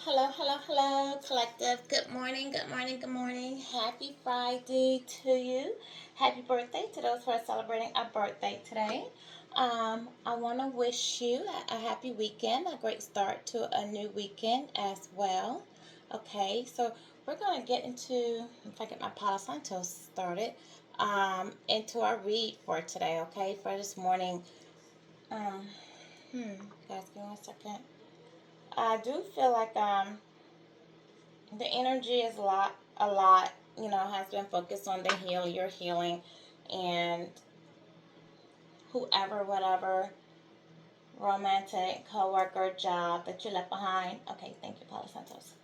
Hello, hello, hello, collective. Good morning, good morning, good morning. Happy Friday to you. Happy birthday to those who are celebrating a birthday today. I want to wish you a happy weekend, a great start to a new weekend as well. Okay, so we're going to get into, if I get my Palo Santo started, into our read for today, okay, for this morning. Um, guys, give me 1 second. I do feel like the energy is a lot, has been focused on the your healing, and whoever, whatever, romantic, co-worker, job that you left behind. Okay, thank you, Paula Santos.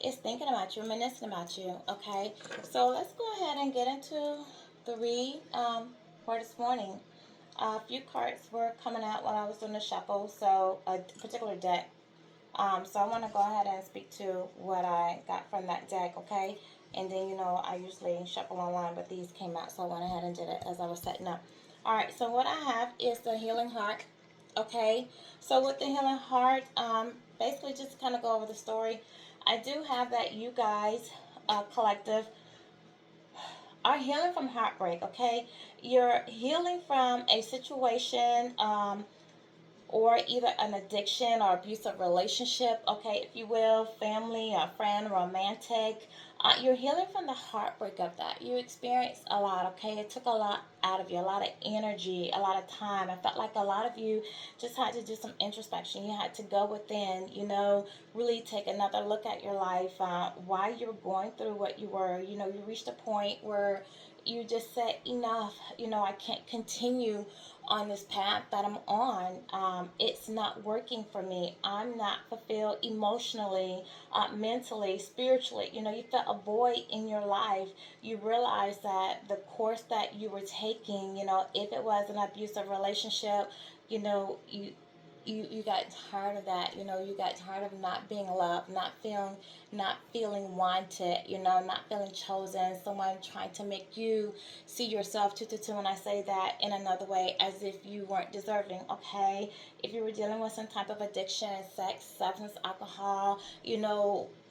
Is thinking about you, reminiscing about you. Okay, so let's go ahead and get into the read for this morning. A few cards were coming out while I was doing the shuffle, so a particular deck. So I want to go ahead and speak to what I got from that deck, okay? And then, I usually shuffle online, but these came out, so I went ahead and did it as I was setting up. All right, so what I have is the healing heart, okay? So with the healing heart, basically just kind of go over the story. I do have that you guys, collective, are healing from heartbreak, okay? You're healing from a situation, or either an addiction or abusive relationship, okay, if you will, family or friend, romantic. You're healing from the heartbreak of that. You experienced a lot, okay? It took a lot out of you, a lot of energy, a lot of time. I felt like a lot of you just had to do some introspection. You had to go within, really take another look at your life, why you were going through what you were. You reached a point where you just said, enough, I can't continue on this path that I'm on. It's not working for me. I'm not fulfilled emotionally, mentally, spiritually. You felt a void in your life. You realize that the course that you were taking, if it was an abusive relationship, you got tired of that. You got tired of not being loved, not feeling wanted, not feeling chosen, someone trying to make you see yourself to when I say that in another way, as if you weren't deserving, okay? If you were dealing with some type of addiction, sex, substance, alcohol,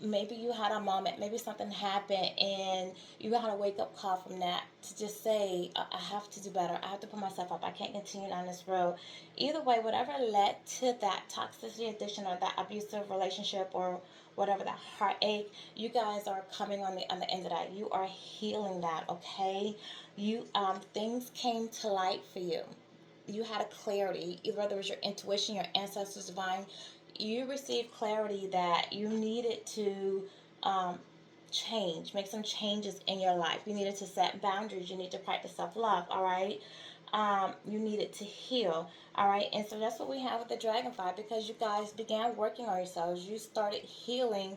maybe you had a moment, maybe something happened, and you had a wake-up call from that to just say, I have to do better, I have to put myself up, I can't continue down this road. Either way, whatever led to that toxicity, addiction, or that abusive relationship, or whatever, that heartache, you guys are coming on the end of that. You are healing that, okay? You things came to light for you. You had a clarity, either whether it was your intuition, your ancestors divine. You received clarity that you needed to um, change, make some changes in your life. You needed to set boundaries. You need to practice self love. All right. You needed to heal. All right. And so that's what we have with the dragonfly, because you guys began working on yourselves. You started healing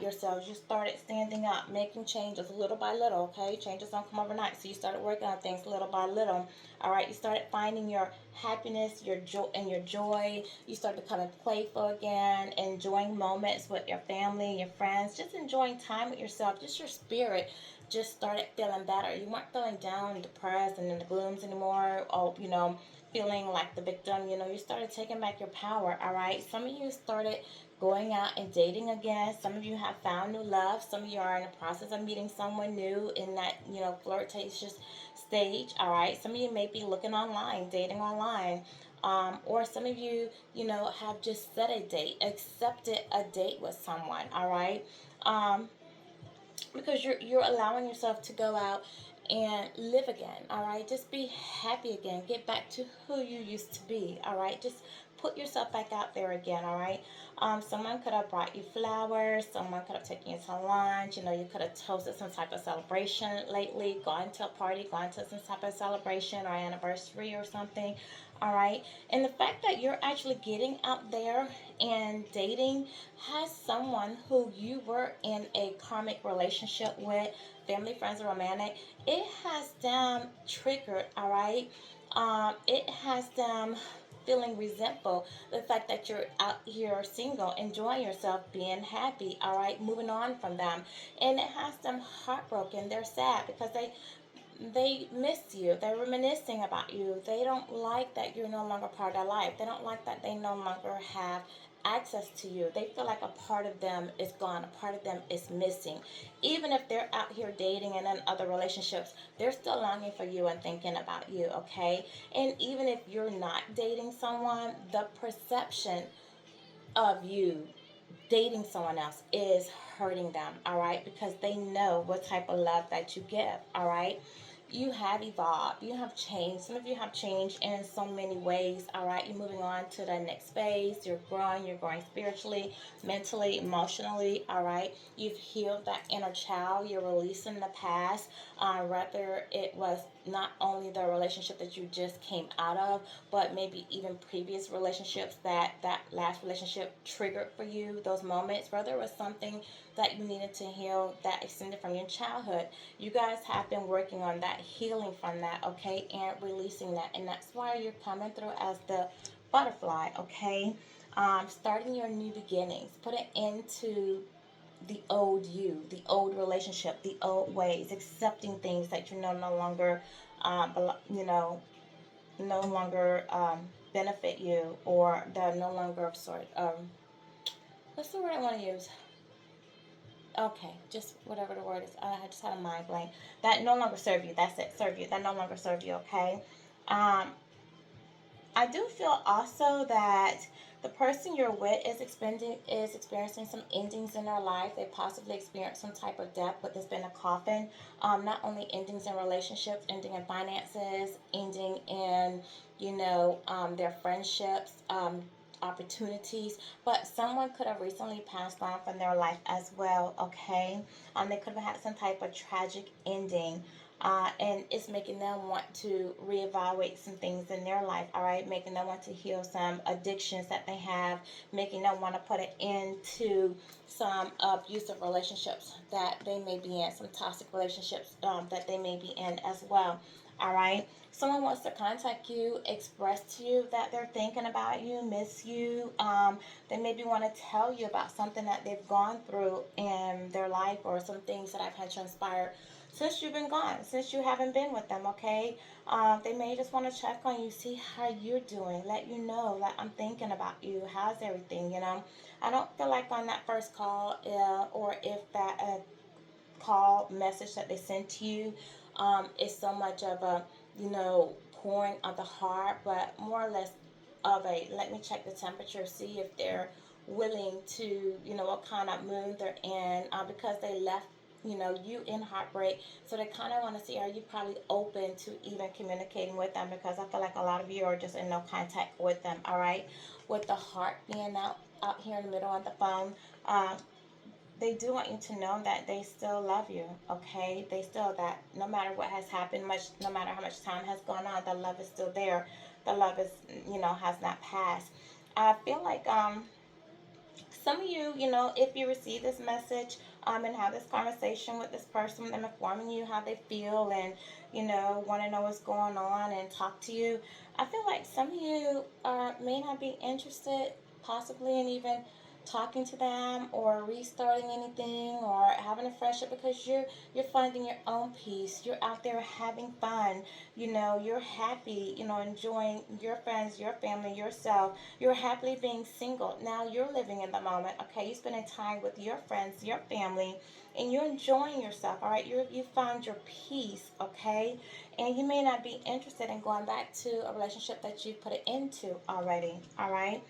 yourselves. You started standing up, making changes little by little. Okay. Changes don't come overnight. So you started working on things little by little. All right. You started finding your happiness, your joy, and your joy. You started becoming playful again, enjoying moments with your family, your friends, just enjoying time with yourself. Just your spirit just started feeling better. You weren't feeling down, depressed, and in the glooms anymore. Or feeling like the victim. You started taking back your power. All right. Some of you started going out and dating again. Some of you have found new love. Some of you are in the process of meeting someone new in that flirtatious stage. All right. Some of you may be looking online, dating online. Or some of you, have just set a date, accepted a date with someone. All right. Um, because you're allowing yourself to go out and live again. All right, just be happy again, get back to who you used to be. All right, just put yourself back out there again. All right. Someone could have brought you flowers, someone could have taken you to lunch, you could have toasted some type of celebration lately, gone to a party, gone to some type of celebration or anniversary or something. All right. And the fact that you're actually getting out there and dating has someone who you were in a karmic relationship with, family, friends, or romantic, it has them triggered, all right? It has them feeling resentful. The fact that you're out here single, enjoying yourself, being happy, all right, moving on from them. And it has them heartbroken. They're sad because they miss you. They're reminiscing about you. They don't like that you're no longer part of their life. They don't like that they no longer have access to you. They feel like a part of them is gone, a part of them is missing. Even if they're out here dating and in other relationships, they're still longing for you and thinking about you, okay? And even if you're not dating someone, the perception of you dating someone else is hurting them, all right? Because they know what type of love that you give, all right? You have evolved, you have changed. Some of you have changed in so many ways, all right? You're moving on to the next phase. You're growing spiritually, mentally, emotionally, all right? You've healed that inner child. You're releasing the past, whether it was not only the relationship that you just came out of, but maybe even previous relationships that last relationship triggered for you, those moments, whether it was something that you needed to heal that extended from your childhood. You guys have been working on that, healing from that, okay, and releasing that. And that's why you're coming through as the butterfly, okay? Starting your new beginnings, put an end to the old you, the old relationship, the old ways, accepting things that you know no longer, you know, no longer benefit you, or that no longer sort what's the word I want to use? Okay, just whatever the word is. I just had a mind blank. That no longer serve you. That's it. Serve you. That no longer serve you. Okay. Um, I do feel also that the person you're with is experiencing some endings in their life. They possibly experience some type of death, but there's been a coffin. Not only endings in relationships, ending in finances, ending in their friendships, opportunities, but someone could have recently passed on from their life as well. Okay, they could have had some type of tragic ending, and it's making them want to reevaluate some things in their life, all right? Making them want to heal some addictions that they have, making them want to put an end to some abusive relationships that they may be in, some toxic relationships that they may be in as well, all right? Someone wants to contact you, express to you that they're thinking about you, miss you. They maybe want to tell you about something that they've gone through in their life, or some things that have had transpired since you've been gone, since you haven't been with them, okay? They may just want to check on you, see how you're doing, let you know that I'm thinking about you. How's everything? I don't feel like on that first call, or if that call message that they sent to you is so much of a, pouring of the heart, but more or less of a let me check the temperature, see if they're willing to, what kind of mood they're in, because they left you in heartbreak. So they kind of want to see, are you probably open to even communicating with them, because I feel like a lot of you are just in no contact with them, all right? With the heart being out here in the middle of the phone, they do want you to know that they still love you, okay? They still, that no matter what has happened, no matter how much time has gone on, the love is still there. The love is, has not passed. I feel like some of you, if you receive this message, and have this conversation with this person, them informing you how they feel, and want to know what's going on and talk to you, I feel like some of you may not be interested, possibly, in even talking to them or restarting anything or having a friendship, because you're finding your own peace. You're out there having fun. You're happy. Enjoying your friends, your family, yourself. You're happily being single. Now you're living in the moment. Okay, you're spending time with your friends, your family, and you're enjoying yourself. All right, you found your peace. Okay, and you may not be interested in going back to a relationship that you put it into already. All right.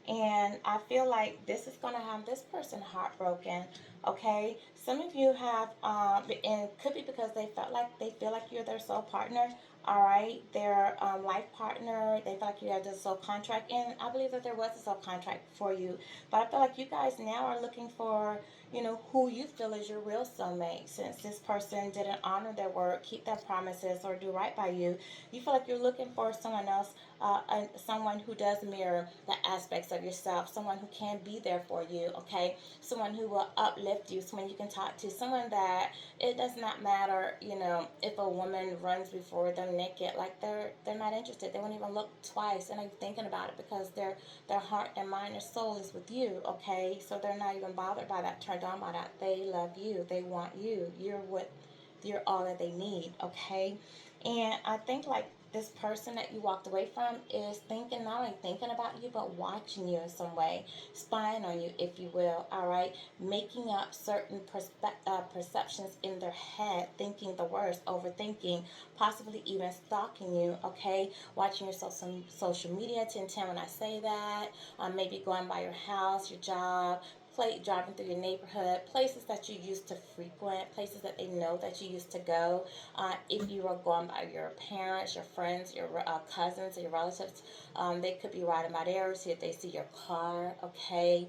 And I feel like this is going to have this person heartbroken. Okay, some of you have, and it could be because they feel like you're their sole partner. All right, their life partner. They feel like you have the soul contract, and I believe that there was a soul contract for you. But I feel like you guys now are looking for, who you feel is your real soulmate. Since this person didn't honor their word, keep their promises, or do right by you, you feel like you're looking for someone else, someone who does mirror the aspects of yourself, someone who can be there for you, okay? Someone who will uplift you, someone you can talk to, someone that it does not matter, if a woman runs before them naked, like they're not interested. They won't even look twice and are thinking about it, because their heart, their mind, their soul is with you, okay? So they're not even bothered by that, turned on by that. They love you. They want you. You're all that they need, okay? And I think, like, this person that you walked away from is thinking, not only thinking about you, but watching you in some way, spying on you, if you will, all right? Making up certain perceptions in their head, thinking the worst, overthinking, possibly even stalking you, okay? Watching your social media, 10 when I say that, maybe going by your house, your job, driving through your neighborhood, places that you used to frequent, places that they know that you used to go. If you are going by your parents, your friends, your cousins, or your relatives, they could be riding by there, see if they see your car, okay?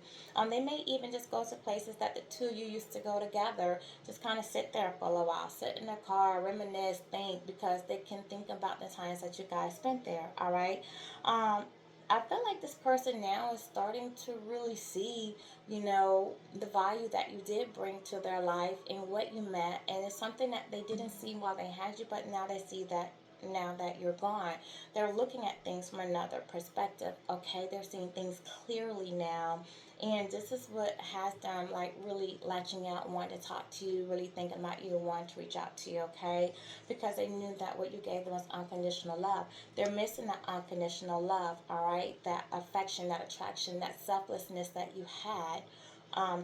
They may even just go to places that the two of you used to go together, just kind of sit there for a little while, sit in their car, reminisce, think, because they can think about the times that you guys spent there, all right? Um, I feel like this person now is starting to really see, the value that you did bring to their life and what you meant. And it's something that they didn't see while they had you, but now they see that now that you're gone. They're looking at things from another perspective, okay? They're seeing things clearly now. And this is what has them like really latching out, wanting to talk to you, really thinking about you, wanting to reach out to you, okay? Because they knew that what you gave them was unconditional love. They're missing that unconditional love, all right? That affection, that attraction, that selflessness that you had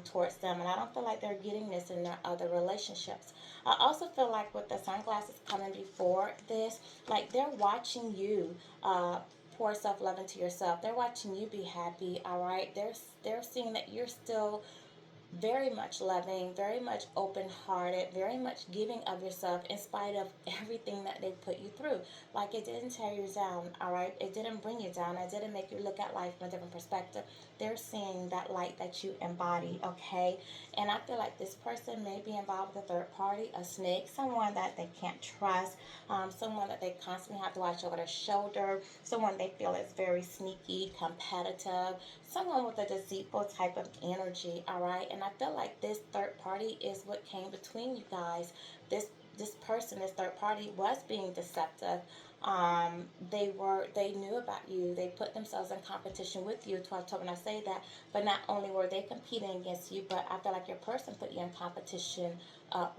towards them. And I don't feel like they're getting this in their other relationships. I also feel like with the sunglasses coming before this, like they're watching you pour self love into yourself. They're watching you be happy, all right? They're seeing that you're still very much loving, very much open hearted, very much giving of yourself in spite of everything that they put you through. Like it didn't tear you down, all right? It didn't bring you down. It didn't make you look at life from a different perspective. They're seeing that light that you embody, okay? And I feel like this person may be involved with a third party, a snake, someone that they can't trust, someone that they constantly have to watch over their shoulder, someone they feel is very sneaky, competitive, someone with a deceitful type of energy, all right? And I feel like this third party is what came between you guys. This person, this third party, was being deceptive. They knew about you. They put themselves in competition with you. 12 when I say that, but not only were they competing against you, but I feel like your person put you in competition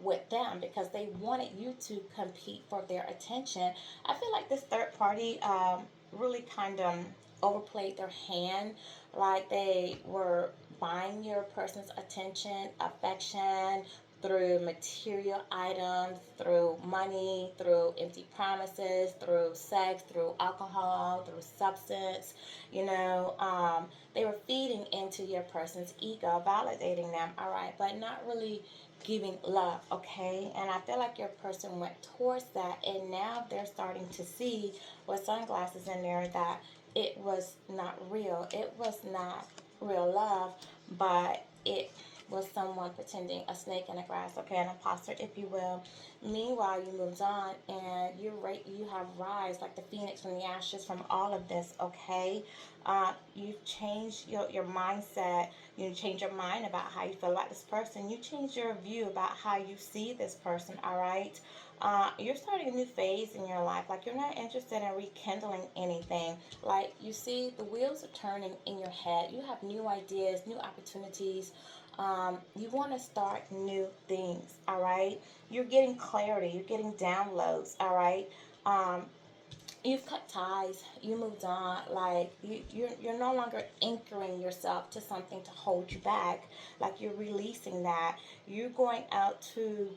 with them because they wanted you to compete for their attention. I feel like this third party really kind of overplayed their hand, like they were buying your person's attention, affection, through material items, through money, through empty promises, through sex, through alcohol, through substance. They were feeding into your person's ego, validating them, all right, but not really giving love, okay? And I feel like your person went towards that, and now they're starting to see with sunglasses in there that it was not real. It was not real love, but it was someone pretending, a snake in the grass, okay, an imposter, if you will. Meanwhile, you moved on, and you have rise like the phoenix from the ashes from all of this, okay? You've changed your mindset. You change your mind about how you feel about this person. You change your view about how you see this person, all right? You're starting a new phase in your life. Like, you're not interested in rekindling anything. Like, you see, the wheels are turning in your head. You have new ideas, new opportunities. You want to start new things, all right? You're getting clarity. You're getting downloads, all right? Um, you've cut ties. You moved on. Like, you're no longer anchoring yourself to something to hold you back. Like, you're releasing that. You're going out to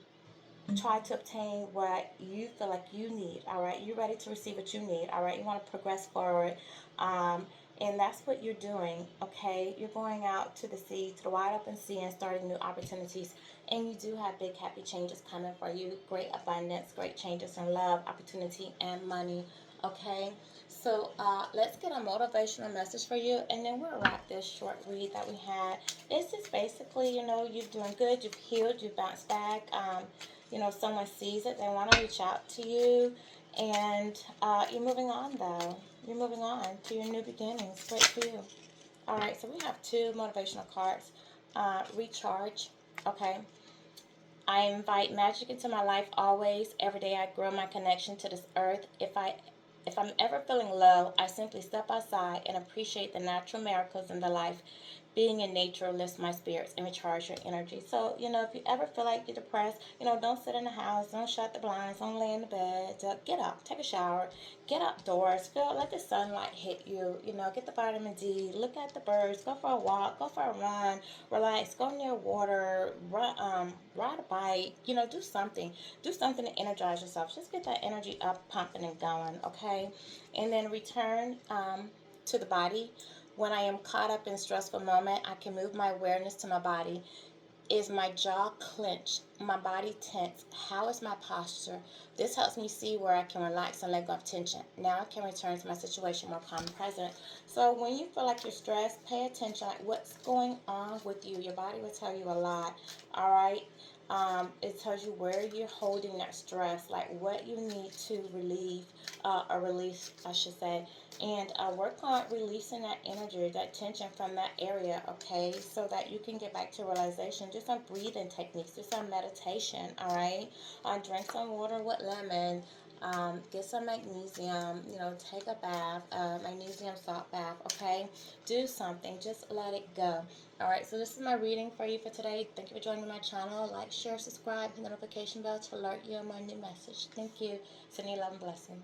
try to obtain what you feel like you need, all right? You're ready to receive what you need, all right? You want to progress forward. um, and that's what you're doing, okay? You're going out to the sea, to the wide open sea, and starting new opportunities. And you do have big happy changes coming for you, great abundance, great changes in love, opportunity, and money, okay? So let's get a motivational message for you, and then we'll wrap this short read that we had. It's just basically, you're doing good, you've healed, you've bounced back. Someone sees it, they want to reach out to you, and you're moving on, though. You're moving on to your new beginnings. Great for you. All right, so we have two motivational cards. Recharge, okay? I invite magic into my life always. Every day I grow my connection to this earth. If I'm ever feeling low, I simply step outside and appreciate the natural miracles in the life. being in nature lifts my spirits and recharge your energy. So, if you ever feel like you're depressed, don't sit in the house, don't shut the blinds, don't lay in the bed. Get up, take a shower, get outdoors, let the sunlight hit you. Get the vitamin D, look at the birds, go for a walk, go for a run, relax, go near water, ride a bike. Do something to energize yourself. Just get that energy up, pumping and going. Okay, and then return to the body. When I am caught up in a stressful moment, I can move my awareness to my body. Is my jaw clenched? My body tense? How is my posture? This helps me see where I can relax and let go of tension. Now I can return to my situation more calm and present. So when you feel like you're stressed, pay attention. What's going on with you? Your body will tell you a lot. All right. It tells you where you're holding that stress, like what you need to relieve or release, I should say, and work on releasing that energy, that tension from that area, okay, so that you can get back to realization. Do some breathing techniques, do some meditation, all right? Drink some water with lemon. Get some magnesium, take a bath, magnesium salt bath, okay? Do something, just let it go. All right, so this is my reading for you for today. Thank you for joining my channel. Like, share, subscribe, hit the notification bell to alert you on my new message. Thank you. Sending you love and blessing.